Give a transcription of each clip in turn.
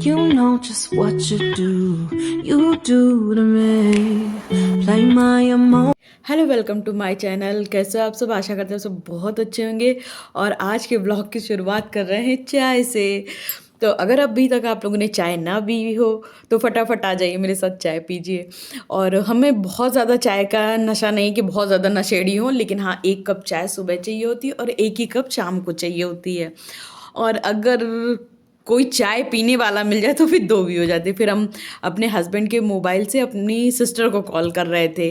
You know just what you do to me. Play my emotions. Hello welcome to my channel. कैसे हो आप सब? आशा करते हो सब बहुत अच्छे होंगे। और आज के ब्लॉग की शुरुआत कर रहे हैं चाय से। तो अगर अभी तक आप लोगों ने चाय ना पी हो तो फटाफट आ जाइए मेरे साथ चाय पीजिए। और हमें बहुत ज़्यादा चाय का नशा नहीं कि बहुत ज़्यादा नशेड़ी हो, लेकिन हाँ, एक कप चाय सुबह चाहिए होती है और एक ही कप शाम को चाहिए होती है। और अगर कोई चाय पीने वाला मिल जाए तो फिर दो भी हो जाती। फिर हम अपने हस्बैंड के मोबाइल से अपनी सिस्टर को कॉल कर रहे थे,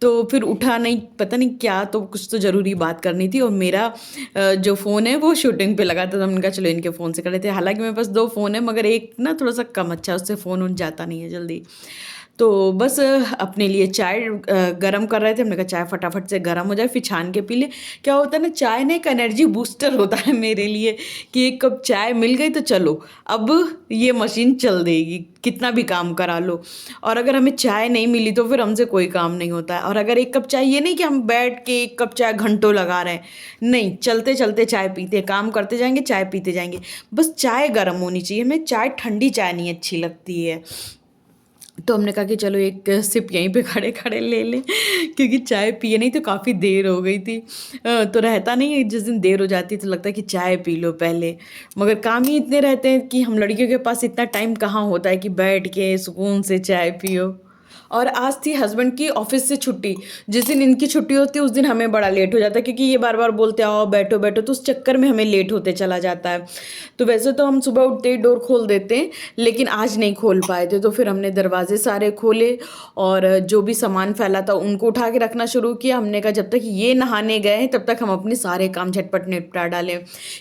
तो फिर उठा नहीं, पता नहीं क्या, तो कुछ तो ज़रूरी बात करनी थी। और मेरा जो फ़ोन है वो शूटिंग पे लगा था, तो हमने कहा चलो इनके फ़ोन से कर लेते हैं। हालांकि मेरे पास दो फ़ोन है, मगर एक ना थोड़ा सा कम अच्छा है, उससे फ़ोन उन जाता नहीं है जल्दी। तो बस अपने लिए चाय गरम कर रहे थे। हमने कहा चाय फटाफट से गरम हो जाए फिर छान के पी ले। क्या होता है ना, चाय ना एक एनर्जी बूस्टर होता है मेरे लिए कि एक कप चाय मिल गई तो चलो अब ये मशीन चल देगी, कितना भी काम करा लो। और अगर हमें चाय नहीं मिली तो फिर हमसे कोई काम नहीं होता है। और अगर एक कप चाय, ये नहीं कि हम बैठ के एक कप चाय घंटों लगा रहे हैं, नहीं, चलते चलते चाय पीते, काम करते जाएंगे चाय पीते जाएंगे। बस चाय गर्म होनी चाहिए, हमें चाय ठंडी चाय नहीं अच्छी लगती है। तो हमने कहा कि चलो एक सिप यहीं पे खड़े खड़े ले लें क्योंकि चाय पिए नहीं तो काफ़ी देर हो गई थी। तो रहता नहीं है, जिस दिन देर हो जाती है तो लगता है कि चाय पी लो पहले, मगर काम ही इतने रहते हैं कि हम लड़कियों के पास इतना टाइम कहाँ होता है कि बैठ के सुकून से चाय पियो। और आज थी हस्बैंड की ऑफिस से छुट्टी। जिस दिन इनकी छुट्टी होती है उस दिन हमें बड़ा लेट हो जाता है, क्योंकि ये बार बार बोलते आओ बैठो बैठो, तो उस चक्कर में हमें लेट होते चला जाता है। तो वैसे तो हम सुबह उठते ही डोर खोल देते हैं, लेकिन आज नहीं खोल पाए थे, तो फिर हमने दरवाजे सारे खोले और जो भी सामान फैला था उनको उठा के रखना शुरू किया। हमने कहा जब तक ये नहाने गए हैं तब तक हम अपने सारे काम झटपट निपटा डालें,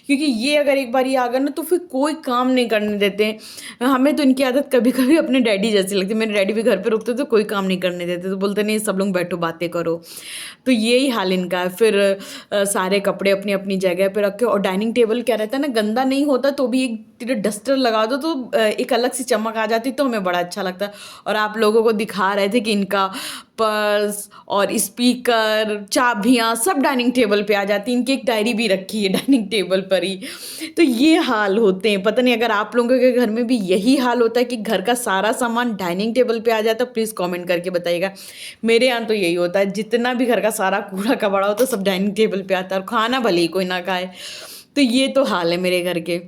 क्योंकि ये अगर एक बार ये आ गए ना तो फिर कोई काम नहीं करने देते। हमें तो इनकी आदत कभी कभी अपने डैडी जैसी लगती है। मेरे डैडी भी घर पे रुकते तो कोई काम नहीं करने देते, तो बोलते नहीं सब लोग बैठो बातें करो। तो यही हाल इनका है। फिर सारे कपड़े अपनी अपनी जगह पे रखे, और डाइनिंग टेबल क्या रहता है ना, गंदा नहीं होता तो भी एक डस्टर लगा दो तो एक अलग सी चमक आ जाती, तो हमें बड़ा अच्छा लगता है। और आप लोगों को दिखा रहे थे कि इनका पर्स और स्पीकर चाबियाँ सब डाइनिंग टेबल पे आ जाती। इनकी एक डायरी भी रखी है डाइनिंग टेबल पर ही। तो ये हाल होते हैं। पता नहीं अगर आप लोगों के घर में भी यही हाल होता है कि घर का सारा सामान डाइनिंग टेबल पे आ जाता है, प्लीज़ कमेंट करके बताइएगा। मेरे यहाँ तो यही होता है, जितना भी घर का सारा कूड़ा कबाड़ा होता है सब डाइनिंग टेबल पे आता है, और खाना भले ही कोई ना खाए। तो ये तो हाल है मेरे घर के।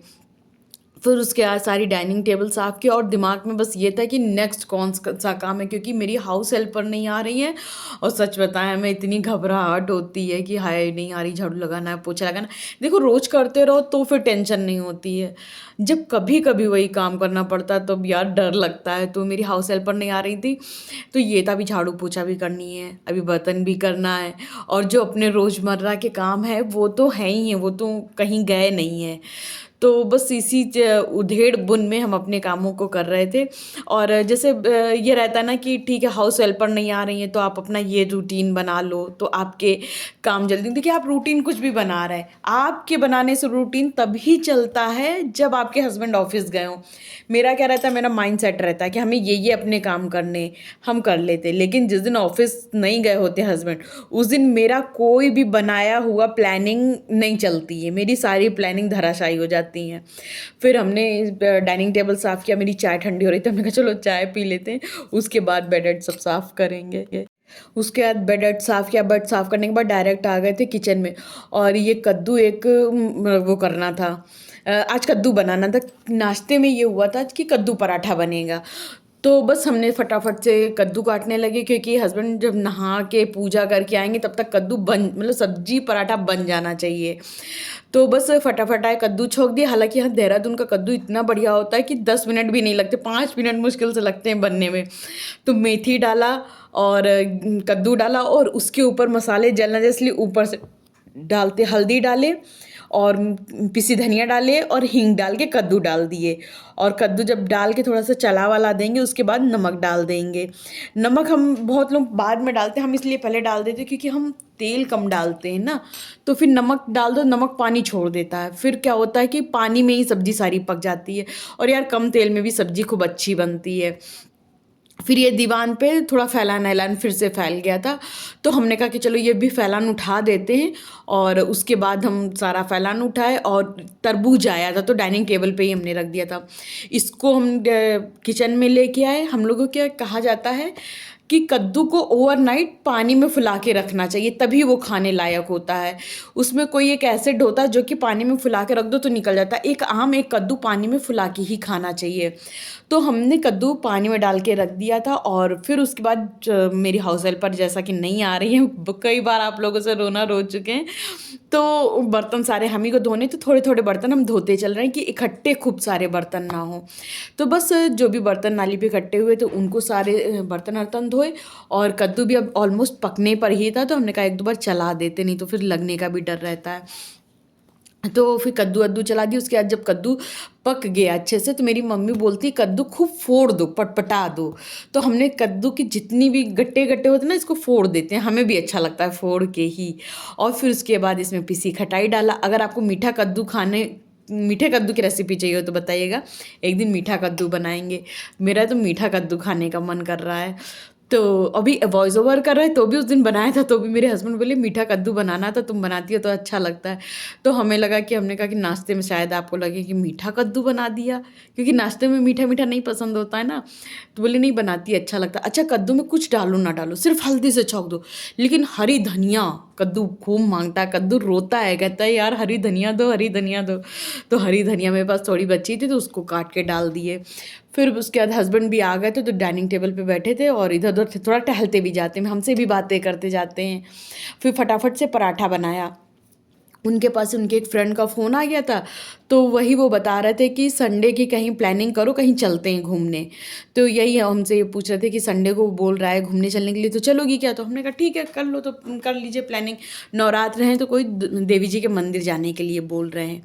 फिर उसके बाद सारी डाइनिंग टेबल साफ़ किया, और दिमाग में बस ये था कि नेक्स्ट कौन सा काम है, क्योंकि मेरी हाउस हेल्पर नहीं आ रही है। और सच बताएं, हमें इतनी घबराहट होती है कि हाय नहीं आ रही, झाड़ू लगाना है, पोछा लगाना है। देखो रोज़ करते रहो तो फिर टेंशन नहीं होती है, जब कभी कभी वही काम करना पड़ता है तो यार डर लगता है। तो मेरी हाउस हेल्पर नहीं आ रही थी, तो ये था, अभी झाड़ू पोछा भी करनी है, अभी बर्तन भी करना है, और जो अपने रोज़मर्रा के काम है वो तो है ही है, वो तो कहीं गए नहीं है। तो बस इसी उधेड़ बुन में हम अपने कामों को कर रहे थे। और जैसे ये रहता है ना कि ठीक है हाउस हेल्पर नहीं आ रही हैं तो आप अपना ये रूटीन बना लो तो आपके काम जल्दी। देखिए आप रूटीन कुछ भी बना रहे हैं, आपके बनाने से रूटीन तभी चलता है जब आपके हस्बैंड ऑफिस गए हों। मेरा क्या रहता है, मेरा माइंड सेट रहता है कि हमें ये अपने काम करने, हम कर लेते। लेकिन जिस दिन ऑफिस नहीं गए होते हस्बैंड, उस दिन मेरा कोई भी बनाया हुआ प्लानिंग नहीं चलती है, मेरी सारी प्लानिंग धराशायी हो जाती हैं। फिर हमने डाइनिंग टेबल साफ़ किया, मेरी चाय ठंडी हो रही थी, हमने कहा चलो चाय पी लेते हैं, उसके बाद बेड वेड सब साफ़ करेंगे। उसके बाद बेड वेड साफ़ किया, बेड साफ़ करने के बाद डायरेक्ट आ गए थे किचन में। और ये कद्दू एक वो करना था, आज कद्दू बनाना था। नाश्ते में ये हुआ था कि कद्दू पराठा बनेगा, तो बस हमने फटाफट से कद्दू काटने लगे, क्योंकि हस्बैंड जब नहा के पूजा करके आएंगे तब तक कद्दू बन, मतलब सब्जी पराठा बन जाना चाहिए। तो बस फटाफट आए, कद्दू छोक दिया। हालांकि यहाँ देहरादून का कद्दू इतना बढ़िया होता है कि 10 मिनट भी नहीं लगते, 5 मिनट मुश्किल से लगते हैं बनने में। तो मेथी डाला और कद्दू डाला, और उसके ऊपर मसाले जलना जैसे ऊपर से डालते, हल्दी डाले और पिसी धनिया डाले और हींग डाल के कद्दू डाल दिए। और कद्दू जब डाल के थोड़ा सा चला वाला देंगे उसके बाद नमक डाल देंगे। नमक हम बहुत लोग बाद में डालते हैं, हम इसलिए पहले डाल देते हैं क्योंकि हम तेल कम डालते हैं ना, तो फिर नमक डाल दो, नमक पानी छोड़ देता है, फिर क्या होता है कि पानी में ही सब्जी सारी पक जाती है। और यार कम तेल में भी सब्जी खूब अच्छी बनती है। फिर ये दीवान पे थोड़ा फैलान ऐलान फिर से फैल गया था, तो हमने कहा कि चलो ये भी फैलान उठा देते हैं। और उसके बाद हम सारा फैलान उठाए और तरबूज आया था तो डाइनिंग टेबल पे ही हमने रख दिया था। इसको हम किचन में लेके आए। हम लोगों को क्या कहा जाता है कि कद्दू को ओवरनाइट पानी में फुला के रखना चाहिए, तभी वो खाने लायक होता है। उसमें कोई एक एसिड होता है जो कि पानी में फुला के रख दो तो निकल जाता है। एक कद्दू पानी में फुला के ही खाना चाहिए। तो हमने कद्दू पानी में डाल के रख दिया था। और फिर उसके बाद मेरी हाउस हेल्पर जैसा कि नहीं आ रही है, कई बार आप लोगों से रोना रो चुके हैं, तो बर्तन सारे हम ही को धोने, तो थोड़े थोड़े बर्तन हम धोते चल रहे हैं कि इकट्ठे खूब सारे बर्तन ना हो। तो बस जो भी बर्तन नाली पे इकट्ठे हुए तो उनको सारे बर्तन वर्तन धोए। और कद्दू भी अब ऑलमोस्ट पकने पर ही था, तो हमने कहा एक दो बार चला देते, नहीं तो फिर लगने का भी डर रहता है। तो फिर कद्दू अद्दू चला दी। उसके बाद जब कद्दू पक गया अच्छे से तो मेरी मम्मी बोलती कद्दू खूब फोड़ दो, पटपटा दो। तो हमने कद्दू की जितनी भी गट्टे गट्टे होते हैं ना, इसको फोड़ देते हैं, हमें भी अच्छा लगता है फोड़ के ही। और फिर उसके बाद इसमें पिसी खटाई डाला। अगर आपको मीठे कद्दू की रेसिपी चाहिए हो तो बताइएगा, एक दिन मीठा कद्दू बनाएंगे। मेरा तो मीठा कद्दू खाने का मन कर रहा है। तो अभी वॉइस ओवर कर रहे हैं तो भी उस दिन बनाया था, तो भी मेरे हस्बैंड बोले मीठा कद्दू बनाना था, तुम बनाती हो तो अच्छा लगता है। तो हमें लगा कि हमने कहा कि नाश्ते में शायद आपको लगे कि मीठा कद्दू बना दिया, क्योंकि नाश्ते में मीठा मीठा नहीं पसंद होता है ना। तो बोले नहीं बनाती, अच्छा लगता। अच्छा कद्दू में कुछ डालो ना डालो, सिर्फ हल्दी से छौंक दो, लेकिन हरी धनिया, कद्दू खूब मांगता है, कद्दू रोता है, कहता है यार हरी धनिया दो, हरी धनिया दो। तो हरी धनिया मेरे पास थोड़ी बची थी तो उसको काट के डाल दिए। फिर उसके बाद हस्बैंड भी आ गए थे तो डाइनिंग टेबल पे बैठे थे और इधर उधर थोड़ा टहलते भी जाते हैं, हमसे भी बातें करते जाते हैं। फिर फटाफट से पराठा बनाया। उनके पास उनके एक फ्रेंड का फ़ोन आ गया था, तो वही वो बता रहे थे कि संडे की कहीं प्लानिंग करो, कहीं चलते हैं घूमने। तो यही हमसे ये पूछ रहे थे कि संडे को बोल रहा है घूमने चलने के लिए, तो चलोगी क्या? तो हमने कहा ठीक है कर लो, तो कर लीजिए प्लानिंग। नवरात्र हैं तो कोई देवी जी के मंदिर जाने के लिए बोल रहे हैं।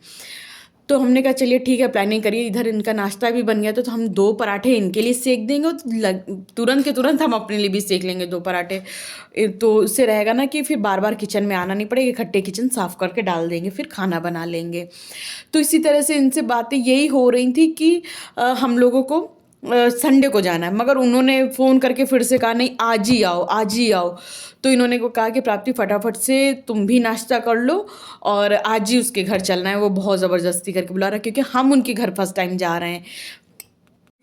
तो हमने कहा चलिए ठीक है प्लानिंग करिए। इधर इनका नाश्ता भी बन गया तो हम 2 पराठे इनके लिए सेक देंगे और तुरंत के तुरंत हम अपने लिए भी सेक लेंगे 2 पराठे। तो उससे रहेगा ना कि फिर बार बार किचन में आना नहीं पड़ेगा, इकट्ठे किचन साफ़ करके डाल देंगे, फिर खाना बना लेंगे। तो इसी तरह से इनसे बातें यही हो रही थी कि हम लोगों को संडे को जाना है, मगर उन्होंने फ़ोन करके फिर से कहा नहीं आज ही आओ, आज ही आओ। तो इन्होंने को कहा कि प्राप्ति फटाफट से तुम भी नाश्ता कर लो और आज ही उसके घर चलना है। वो बहुत ज़बरदस्ती करके बुला रहा है क्योंकि हम उनके घर फर्स्ट टाइम जा रहे हैं।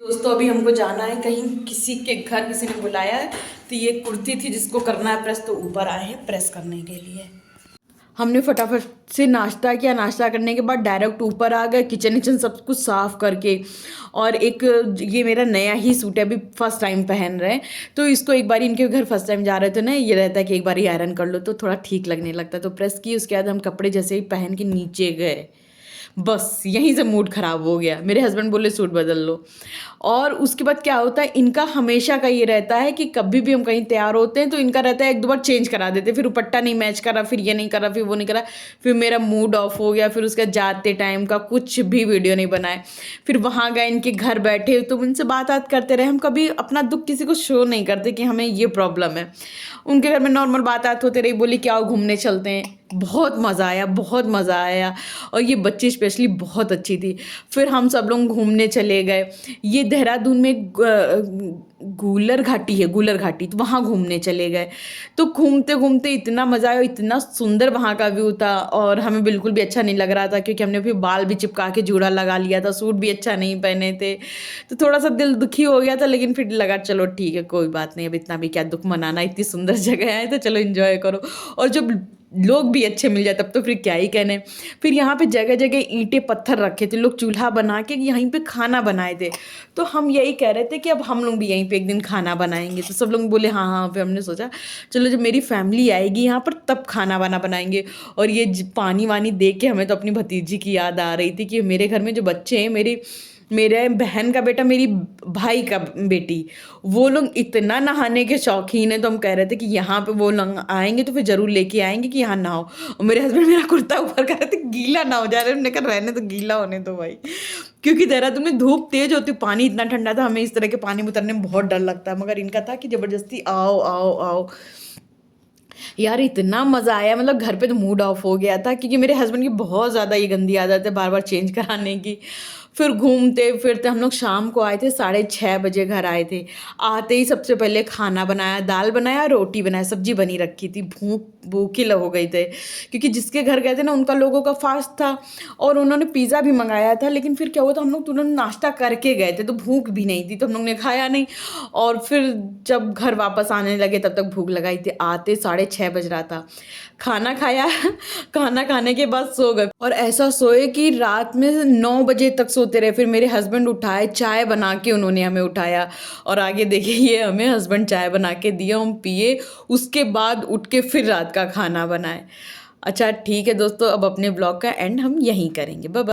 दोस्तों अभी हमको जाना है कहीं, किसी के घर किसी ने बुलाया है। तो ये कुर्ती थी जिसको करना है प्रेस, तो ऊपर आए हैं प्रेस करने के लिए। हमने फटाफट से नाश्ता किया। नाश्ता करने के बाद डायरेक्ट ऊपर आ गए, किचन विचन सब कुछ साफ़ करके। और एक ये मेरा नया ही सूट है, अभी फर्स्ट टाइम पहन रहे हैं, तो इसको एक बार इनके घर फर्स्ट टाइम जा रहे थे ना, ये रहता है कि एक बार ही आयरन कर लो तो थोड़ा ठीक लगने लगता है। तो प्रेस की, उसके बाद हम कपड़े जैसे ही पहन के नीचे गए, बस यहीं से मूड ख़राब हो गया। मेरे हस्बैंड बोले सूट बदल लो। और उसके बाद क्या होता है, इनका हमेशा का ये रहता है कि कभी भी हम कहीं तैयार होते हैं तो इनका रहता है एक दो बार चेंज करा देते, फिर दुपट्टा नहीं मैच करा, फिर ये नहीं करा, फिर वो नहीं करा, फिर मेरा मूड ऑफ हो गया। फिर उसका जाते टाइम का कुछ भी वीडियो नहीं बनाए। फिर वहाँ गए, इनके घर बैठे तो उनसे बात करते रहे। हम कभी अपना दुख किसी को शो नहीं करते कि हमें ये प्रॉब्लम है। उनके घर में नॉर्मल बात होते रही, बोली क्या घूमने चलते हैं। बहुत मज़ा आया, बहुत मज़ा आया। और ये बच्ची स्पेशली बहुत अच्छी थी। फिर हम सब लोग घूमने चले गए। ये देहरादून में गूलर घाटी है, गूलर घाटी, तो वहाँ घूमने चले गए। तो घूमते घूमते इतना मज़ा आया, इतना सुंदर वहाँ का व्यू था। और हमें बिल्कुल भी अच्छा नहीं लग रहा था क्योंकि हमने फिर बाल भी चिपका के जूड़ा लगा लिया था, सूट भी अच्छा नहीं पहने थे, तो थोड़ा सा दिल दुखी हो गया था। लेकिन फिर लगा चलो ठीक है कोई बात नहीं, अब इतना भी क्या दुख मनाना, इतनी सुंदर जगह है तो चलो इन्जॉय करो। और जब लोग भी अच्छे मिल जाए तब तो फिर क्या ही कहने। फिर यहाँ पे जगह जगह ईंटें पत्थर रखे थे, लोग चूल्हा बना के यहीं पे खाना बनाए थे। तो हम यही कह रहे थे कि अब हम लोग भी यहीं पे एक दिन खाना बनाएंगे। तो सब लोग बोले हाँ हाँ। फिर हमने सोचा चलो जब मेरी फैमिली आएगी यहाँ पर तब खाना वाना बनाएंगे। और ये पानी वानी देख के हमें तो अपनी भतीजी की याद आ रही थी कि मेरे घर में जो बच्चे हैं, मेरे बहन का बेटा, मेरी भाई का बेटी, वो लोग इतना नहाने के शौकीन है। तो हम कह रहे थे कि यहाँ पे वो लोग आएंगे तो फिर ज़रूर लेके आएंगे कि यहाँ नहाओ। और मेरे हस्बैंड मेरा कुर्ता ऊपर कर रहे थे गीला ना हो जा रहा है। हमने कहा रहने तो गीला होने दो भाई, क्योंकि देहरादून में धूप तेज होती, पानी इतना ठंडा था, हमें इस तरह के पानी में उतरने में बहुत डर लगता है। मगर इनका था कि ज़बरदस्ती आओ आओ आओ। यार इतना मज़ा आया, मतलब घर पे तो मूड ऑफ हो गया था क्योंकि मेरे हस्बैंड की बहुत ज़्यादा ये गंदी आदत है बार बार चेंज कराने की। फिर घूमते फिरते हम लोग शाम को आए थे, 6:30 बजे घर आए थे। आते ही सबसे पहले खाना बनाया, दाल बनाया, रोटी बनाया, सब्जी बनी रखी थी। भूखे हो गए थे क्योंकि जिसके घर गए थे ना उनका लोगों का फास्ट था और उन्होंने पिज़्ज़ा भी मंगाया था। लेकिन फिर क्या हुआ था, हम लोग तुरंत नाश्ता करके गए थे तो भूख भी नहीं थी, तो हम लोग ने खाया नहीं। और फिर जब घर वापस आने लगे तब तक भूख लगाई थी। आते 6:30 बज रहा था, खाना खाया खाना खाने के बाद सो गए और ऐसा सोए कि रात में 9 बजे तक सोते रहे। फिर मेरे हस्बैंड उठाए, चाय बना के उन्होंने हमें उठाया और आगे देखिए ये हमें हस्बैंड चाय बना के दिया, हम पिए, उसके बाद उठ के फिर रात का खाना बनाए। अच्छा ठीक है दोस्तों, अब अपने ब्लॉग का एंड हम यहीं करेंगे। Bye bye.